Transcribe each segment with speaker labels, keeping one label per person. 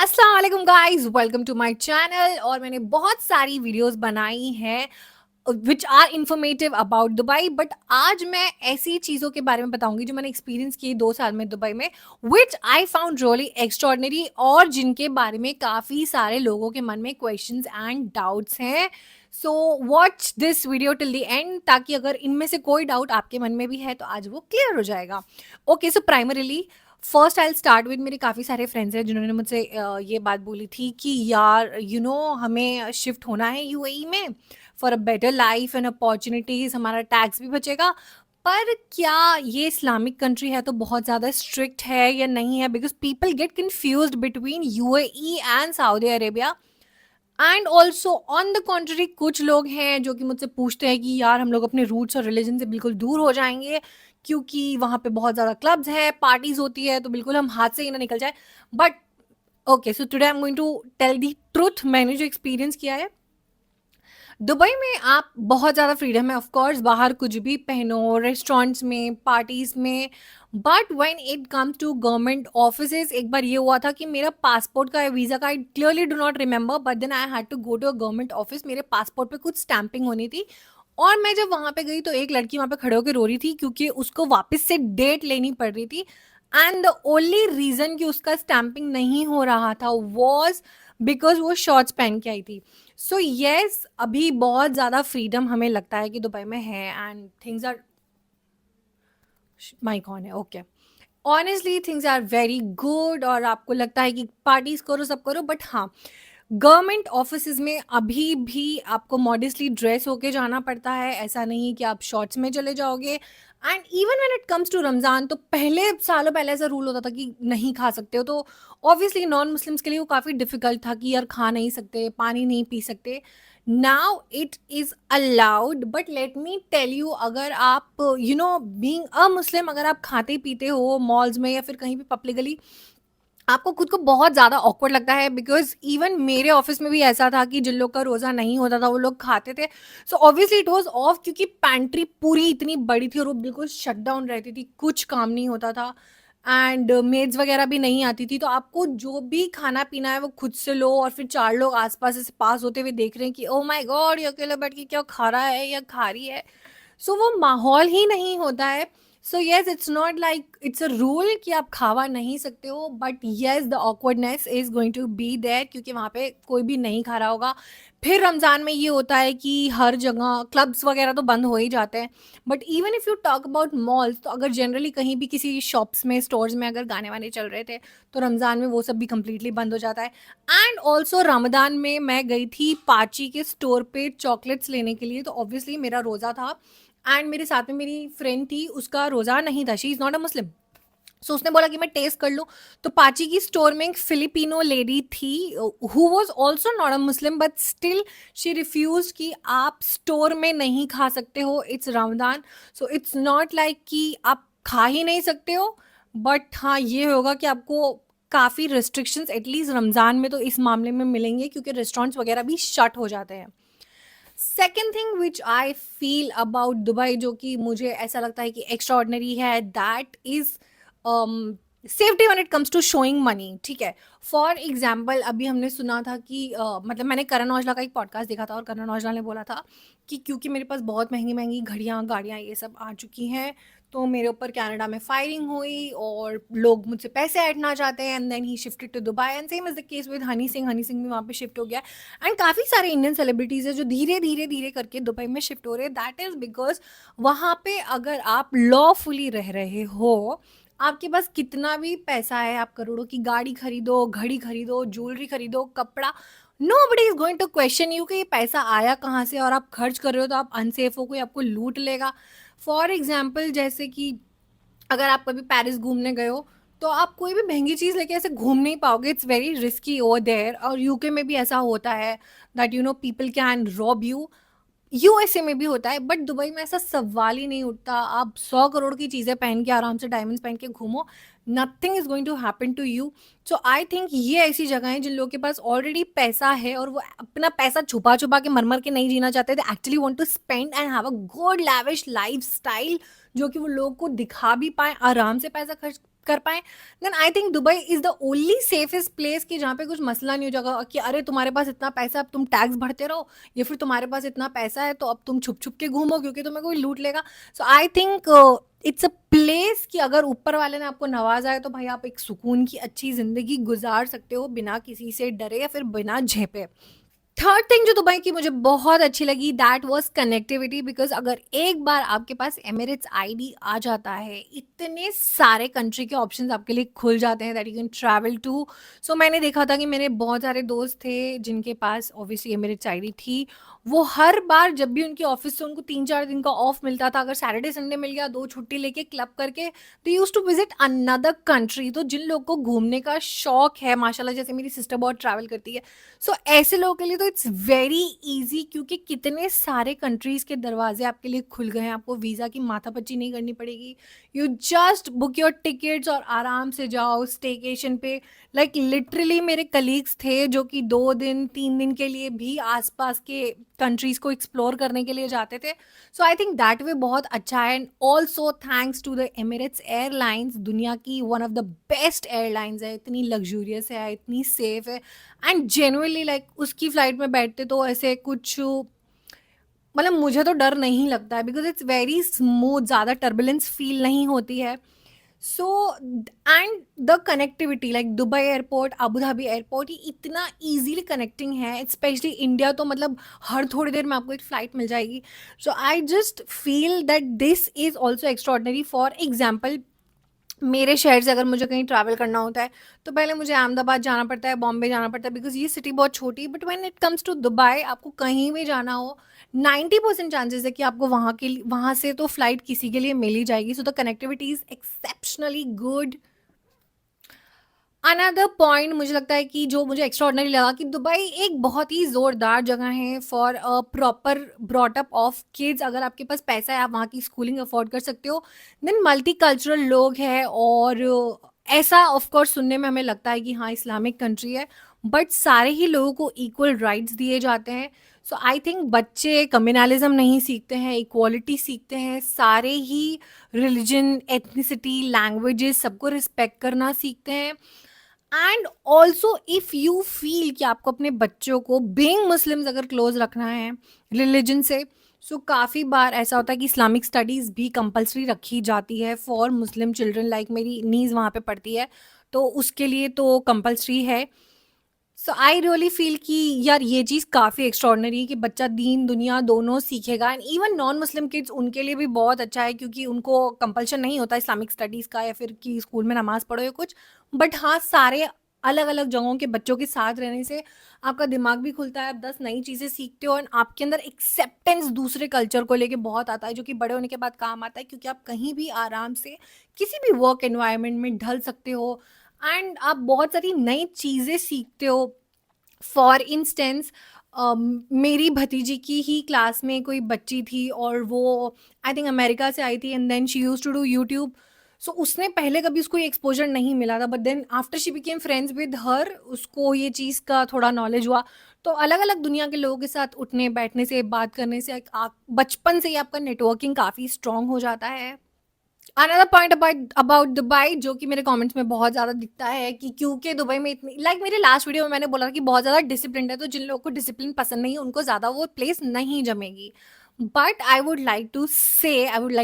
Speaker 1: अस्सलाम वालेकुम guys, welcome to my channel. और मैंने बहुत सारी वीडियोस बनाई हैं which are informative about Dubai, but आज मैं ऐसी चीज़ों के बारे में बताऊंगी जो मैंने एक्सपीरियंस की 2 साल में दुबई में, विच आई फाउंड रियली एक्स्ट्रॉर्डनरी, और जिनके बारे में काफ़ी सारे लोगों के मन में क्वेश्चंस एंड डाउट्स हैं। So watch this video till the end, ताकि अगर इनमें से कोई डाउट आपके मन में भी है तो आज वो क्लियर हो जाएगा। Okay, so primarily first I start with, मेरे काफ़ी सारे फ्रेंड्स हैं जिन्होंने मुझसे ये बात बोली थी कि यार हमें शिफ्ट होना है यूएई में for a better life and opportunities, हमारा टैक्स भी बचेगा। पर क्या ये इस्लामिक कंट्री है तो बहुत ज़्यादा स्ट्रिक्ट है या नहीं है? Because people get confuse between UAE and Saudi Arabia. And also on the country, कुछ लोग हैं जो कि मुझसे पूछते हैं कि यार हम लोग अपने रूट्स और रिलीजन से बिल्कुल दूर हो जाएंगे क्योंकि वहाँ पे बहुत ज़्यादा क्लब्स हैं, पार्टीज होती है, तो बिल्कुल हम हाथ से ही ना निकल जाए। But okay, so today I am going to tell the truth, मैंने जो एक्सपीरियंस किया है। दुबई में आप बहुत ज़्यादा फ्रीडम है, ऑफ कोर्स, बाहर कुछ भी पहनो, रेस्टोरेंट्स में, पार्टीज में। But when it comes to government offices, एक बार ये हुआ था कि मेरा पासपोर्ट का वीज़ा का, I clearly do not remember, but then I had to go to a government office. मेरे पासपोर्ट पे कुछ स्टैंपिंग होनी थी, और मैं जब वहाँ पे गई तो एक लड़की वहाँ पे खड़े होकर रो रही थी क्योंकि उसको वापस से डेट लेनी पड़ रही थी। एंड द ओनली रीज़न कि उसका स्टैंपिंग नहीं हो रहा था वॉज बिकॉज वो शॉर्ट्स पहन के आई थी। सो येस, अभी बहुत ज़्यादा फ्रीडम हमें लगता है कि दुबई में है, and things are, mic on है, okay. Honestly things are very good, और आपको लगता है कि पार्टीज करो, सब करो, बट हाँ, गवर्नमेंट ऑफिसेज में अभी भी आपको मॉडेस्टली ड्रेस होके जाना पड़ता है। ऐसा नहीं है कि आप शॉर्ट्स में चले जाओगे। And even when it comes to Ramzan, तो पहले सालों पहले ऐसा रूल होता था कि नहीं खा सकते हो, तो ऑब्वियसली नॉन मुस्लिम्स के लिए वो काफ़ी डिफिकल्ट था कि यार खा नहीं सकते, पानी नहीं पी सकते। Now it is allowed, but let me tell you, अगर आप बीइंग अ मुस्लिम, अगर आप खाते पीते हो मॉल्स में या फिर कहीं भी पब्लिकली, आपको खुद को बहुत ज़्यादा ऑकवर्ड लगता है। बिकॉज इवन मेरे ऑफिस में भी ऐसा था कि जिन लोग का रोज़ा नहीं होता था वो लोग खाते थे। So obviously it was of, क्योंकि पैंट्री पूरी इतनी बड़ी थी और वो बिल्कुल शट डाउन रहती थी, कुछ काम नहीं होता था। एंड मेड्स वगैरह भी नहीं आती थी, तो आपको जो भी खाना पीना है वो खुद से लो, और फिर 4 लोग आसपास ऐसे पास होते हुए देख रहे हैं कि ओ माय गॉड, ये अकेले बैठ के क्या खा रहा है या खा रही है। सो वो माहौल ही नहीं होता है। सो yes, it's not like it's a rule कि आप खावा नहीं सकते हो, but yes the awkwardness is going to be there, क्योंकि वहाँ पे कोई भी नहीं खा रहा होगा। फिर रमज़ान में ये होता है कि हर जगह क्लब्स वगैरह तो बंद हो ही जाते हैं। But even if you talk about malls, तो अगर जनरली कहीं भी किसी शॉप्स में, स्टोर्स में अगर गाने वाने चल रहे थे, तो रमज़ान में वो सब भी कम्प्लीटली बंद हो जाता है। एंड ऑल्सो रमदान में मैं गई थी पाची के स्टोर पे चॉकलेट्स लेने के लिए, तो ऑब्वियसली मेरा रोज़ा था, एंड मेरे साथ में मेरी फ्रेंड थी, उसका रोज़ा नहीं था, शी इज़ नॉट अ मुस्लिम। सो उसने बोला कि मैं टेस्ट कर लूँ। तो पाची की स्टोर में एक फिलिपिनो लेडी थी, who was also not a Muslim, but still she refuse कि आप स्टोर में नहीं खा सकते हो, it's Ramadan. So it's not like कि आप खा ही नहीं सकते हो, बट हाँ, ये होगा कि आपको काफ़ी रिस्ट्रिक्शंस एटलीस्ट रमज़ान में तो इस मामले में मिलेंगे, क्योंकि रेस्टोरेंट्स वगैरह भी शट हो जाते हैं। Second thing which I feel about Dubai, जो कि मुझे ऐसा लगता है कि एक्स्ट्रा ऑर्डनरी है, that is safety when it comes to showing money. ठीक है, फॉर एग्जाम्पल अभी हमने सुना था कि मतलब मैंने करण औजला का एक पॉडकास्ट देखा था, और करण औजला ने बोला था कि क्योंकि मेरे पास बहुत महंगी महंगी घड़ियाँ, गाड़ियाँ, ये सब आ चुकी हैं, तो मेरे ऊपर कनाडा में फायरिंग हुई और लोग मुझसे पैसे ऐंठना चाहते हैं। And then he shifted to Dubai, and same is the case with Honey Singh. Honey Singh भी वहाँ पे शिफ्ट हो गया। एंड काफ़ी सारे इंडियन सेलिब्रिटीज़ है जो धीरे धीरे धीरे करके दुबई में शिफ्ट हो रहे हैं। दैट इज़ बिकॉज वहाँ पे अगर आप लॉफुली रह रहे हो, आपके पास कितना भी पैसा है, आप करोड़ों की गाड़ी खरीदो, घड़ी खरीदो, ज्वेलरी खरीदो, कपड़ा, nobody is going to question you कि ये पैसा आया कहाँ से, और आप खर्च कर रहे हो तो आप अनसेफ हो, कोई आपको लूट लेगा। फॉर एग्जाम्पल, जैसे कि अगर आप कभी पेरिस घूमने गए हो, तो आप कोई भी महंगी चीज़ लेके ऐसे घूम नहीं पाओगे, it's very risky over there. और यूके में भी ऐसा होता है that people can rob you, USA में भी होता है, बट दुबई में ऐसा सवाल ही नहीं उठता। आप 100 करोड़ की चीज़ें पहन के आराम से, डायमंड्स पहन के घूमो, nothing is going to happen to you. So I think ये ऐसी जगह है जिन लोगों के पास ऑलरेडी पैसा है और वो अपना पैसा छुपा छुपा के, मर मर के नहीं जीना चाहते, they actually want to spend and have a good lavish life style, जो कि वो लोगों को दिखा भी पाए, आराम से पैसा खर्च कर पाएँ, then I think Dubai is the only safest place कि जहाँ पे कुछ मसला नहीं हो जाएगा कि अरे तुम्हारे पास इतना पैसा है, अब तुम टैक्स भरते रहो, या फिर तुम्हारे पास इतना पैसा है तो अब तुम छुप-छुप के घूमो क्योंकि तुम्हें कोई लूट लेगा। So I think it's a place कि अगर ऊपर वाले ने आपको नवाज़ा है तो भाई आप एक सुकून की अच्छी ज़िंदगी गुज़ार सकते हो बिना किसी से डरे या फिर बिना झेपे। थर्ड थिंग जो दुबई की मुझे बहुत अच्छी लगी दैट वाज कनेक्टिविटी, बिकॉज अगर एक बार आपके पास एमिरेट्स आईडी आ जाता है, इतने सारे कंट्री के ऑप्शंस आपके लिए खुल जाते हैं that you can travel to. So मैंने देखा था कि मेरे बहुत सारे दोस्त थे जिनके पास ऑब्वियसली एमिरेट्स आईडी थी। वो हर बार जब भी उनकी ऑफिस से उनको 3-4 दिन का ऑफ मिलता था, अगर सैटरडे संडे मिल गया, 2 छुट्टी लेके क्लब करके they use to visit another country. तो जिन लोगों को घूमने का शौक है माशाल्लाह, जैसे मेरी सिस्टर बहुत ट्रैवल करती है, सो ऐसे लोगों के लिए तो इट्स वेरी इजी क्योंकि कितने सारे कंट्रीज के दरवाजे आपके लिए खुल गए हैं। आपको वीज़ा की माथापच्ची नहीं करनी पड़ेगी, you just book your tickets और आराम से जाओ स्टेकेशन पे। लाइक लिटरली मेरे कलीग्स थे जो कि 2 दिन 3 दिन के लिए भी आसपास के कंट्रीज को एक्सप्लोर करने के लिए जाते थे। सो आई थिंक दैट वे बहुत अच्छा है, and also thanks to the Emirates airlines, दुनिया की one of the best airlines है, इतनी लग्जूरियस है, इतनी सेफ है, एंड जेन्युइनली लाइक उसकी फ्लाइट में बैठते तो ऐसे कुछ मतलब मुझे तो डर नहीं लगता है बिकॉज इट्स वेरी स्मूथ, ज़्यादा टर्बुलेंस फील नहीं होती है। So and the connectivity like Dubai airport, Abu Dhabi airport, ये इतना इजीली कनेक्टिंग है, स्पेशली इंडिया तो मतलब हर थोड़ी देर में आपको एक फ्लाइट मिल जाएगी। So I just feel that this is also extraordinary. For example, मेरे शहर से अगर मुझे कहीं ट्रैवल करना होता है तो पहले मुझे अहमदाबाद जाना पड़ता है, बॉम्बे जाना पड़ता है, बिकॉज ये सिटी बहुत छोटी है। But when it comes to Dubai, आपको कहीं भी जाना हो, 90% चांसेस है कि आपको वहाँ से तो फ्लाइट किसी के लिए मिल ही जाएगी। So the connectivity is exceptionally good. Another point मुझे लगता है कि जो मुझे एक्स्ट्राऑर्डिनरी लगा कि दुबई एक बहुत ही ज़ोरदार जगह है for a proper brought up of kids. अगर आपके पास पैसा है, आप वहाँ की स्कूलिंग अफोर्ड कर सकते हो, देन मल्टी कल्चरल लोग हैं, और ऐसा ऑफ कोर्स सुनने में हमें लगता है कि हाँ इस्लामिक कंट्री है, बट सारे ही लोगों को इक्वल राइट्स दिए जाते हैं। सो आई थिंक बच्चे कम्युनलिज्म नहीं सीखते हैं, इक्वालिटी सीखते हैं, सारे ही रिलीजन, एथनिसिटी, लैंग्वेजेस सबको रिस्पेक्ट करना सीखते हैं। And also if you feel कि आपको अपने बच्चों को बीइंग मुस्लिम्स अगर क्लोज रखना है रिलीजन से, सो काफ़ी बार ऐसा होता है कि इस्लामिक स्टडीज़ भी कंपलसरी रखी जाती है फॉर मुस्लिम चिल्ड्रन। लाइक मेरी नीज़ वहाँ पे पढ़ती है, तो उसके लिए तो कंपलसरी है। सो आई रियली फील कि यार ये चीज़ काफ़ी एक्स्ट्रॉर्डनरी है कि बच्चा दीन दुनिया दोनों सीखेगा, and even non Muslim kids उनके लिए भी बहुत अच्छा है क्योंकि उनको कंपल्शन नहीं होता इस्लामिक स्टडीज़ का या फिर कि स्कूल में नमाज़ पढ़ो या कुछ। बट हाँ, सारे अलग अलग जगहों के बच्चों के साथ रहने से आपका दिमाग भी खुलता है, आप 10 नई चीज़ें सीखते हो, एंड आपके अंदर एक्सेप्टेंस दूसरे कल्चर को लेके बहुत आता है जो कि बड़े होने के बाद काम आता है क्योंकि आप कहीं भी आराम से किसी भी वर्क एनवायरनमेंट में ढल सकते हो, एंड आप बहुत सारी नई चीज़ें सीखते हो। फॉर इंस्टेंस, मेरी भतीजी की ही क्लास में कोई बच्ची थी और वो आई थिंक अमेरिका से आई थी, and then she use to do YouTube. So उसने पहले कभी उसको ये एक्सपोजर नहीं मिला था, but then after she became friends with her, उसको ये चीज़ का थोड़ा नॉलेज हुआ। तो अलग अलग दुनिया के लोगों के साथ उठने बैठने से, बात करने से बचपन से ही आपका नेटवर्किंग काफ़ी स्ट्रांग हो जाता है। अनदर पॉइंट अबाउट दुबई जो कि मेरे कमेंट्स में बहुत ज़्यादा दिखता है कि क्योंकि दुबई में इतनी लाइक मेरे लास्ट वीडियो में मैंने बोला कि बहुत ज़्यादा डिसिप्लिन है, तो जिन लोगों को डिसिप्लिन पसंद नहीं है उनको ज़्यादा वो प्लेस नहीं जमेगी। But I would like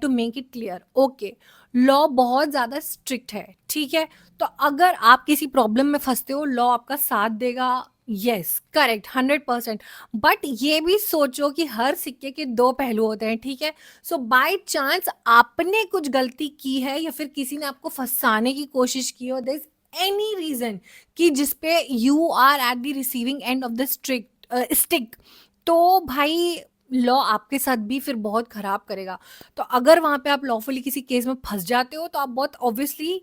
Speaker 1: to make it clear, okay, law बहुत ज़्यादा स्ट्रिक्ट है, ठीक है। तो अगर आप किसी प्रॉब्लम में फंसते हो, लॉ आपका साथ देगा, यस करेक्ट 100%। बट ये भी सोचो कि हर सिक्के के दो पहलू होते हैं, ठीक है। सो बाय चांस आपने कुछ गलती की है या फिर किसी ने आपको फंसाने की कोशिश की हो, दिस एनी रीजन कि जिसपे you are at the receiving end of the stick, तो भाई लॉ आपके साथ भी फिर बहुत खराब करेगा। तो अगर वहां पे आप लॉफुली किसी केस में फंस जाते हो तो आप बहुत ऑब्वियसली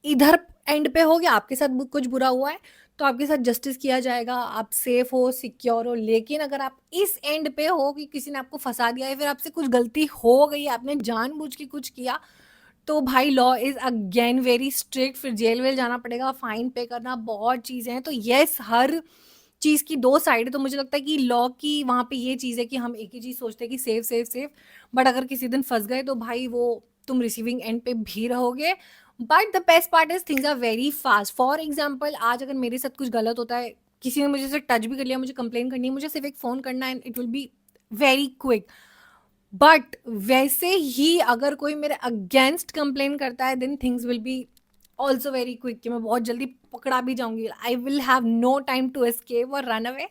Speaker 1: इधर एंड पे हो गया, आपके साथ कुछ बुरा हुआ है तो आपके साथ जस्टिस किया जाएगा, आप सेफ हो, सिक्योर हो। लेकिन अगर आप इस एंड पे हो कि किसी ने आपको फंसा दिया है, फिर आपसे कुछ गलती हो गई, आपने जानबूझ के कुछ किया, तो भाई law is again very strict, फिर जेल वेल जाना पड़ेगा, फाइन पे करना, बहुत चीज़ें हैं। तो यस, हर चीज़ की दो साइड है। तो मुझे लगता है कि लॉ की वहाँ पे ये चीज़ है कि हम एक ही चीज़ सोचते हैं कि सेफ, बट अगर किसी दिन फंस गए तो भाई वो तुम रिसीविंग एंड पे भी रहोगे। But the best part is things are very fast. For example, आज अगर मेरे साथ कुछ गलत होता है, किसी ने मुझे से टच भी कर लिया, मुझे कंप्लेन करनी है, मुझे सिर्फ एक फ़ोन करना है, and it will be very quick. But वैसे ही अगर कोई मेरे अगेंस्ट कंप्लेन करता है, then things will be also very quick, कि मैं बहुत जल्दी पकड़ा भी जाऊंगी. I will have no time to escape और रन अवे.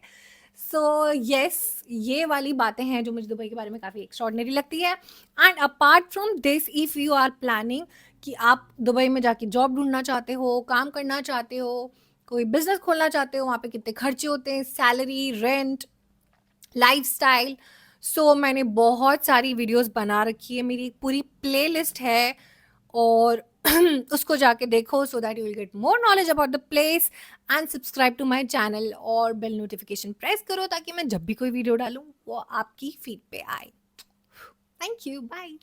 Speaker 1: सो येस, ये वाली बातें हैं जो मुझे दुबई के बारे में काफ़ी एक्स्ट्रॉर्डनरी लगती है. And apart from this, if you are planning कि आप दुबई में जाके जॉब ढूंढना चाहते हो, काम करना चाहते हो, कोई बिजनेस खोलना चाहते हो, वहाँ पे कितने खर्चे होते हैं, सैलरी, रेंट, लाइफस्टाइल. सो मैंने बहुत सारी वीडियोस बना रखी है, मेरी एक पूरी प्लेलिस्ट है. और उसको जाके देखो, so that you will get more knowledge about the place. And subscribe to my channel और बेल नोटिफिकेशन प्रेस करो, ताकि मैं जब भी कोई वीडियो डालूं वो आपकी फीड पे आए. Thank you, bye.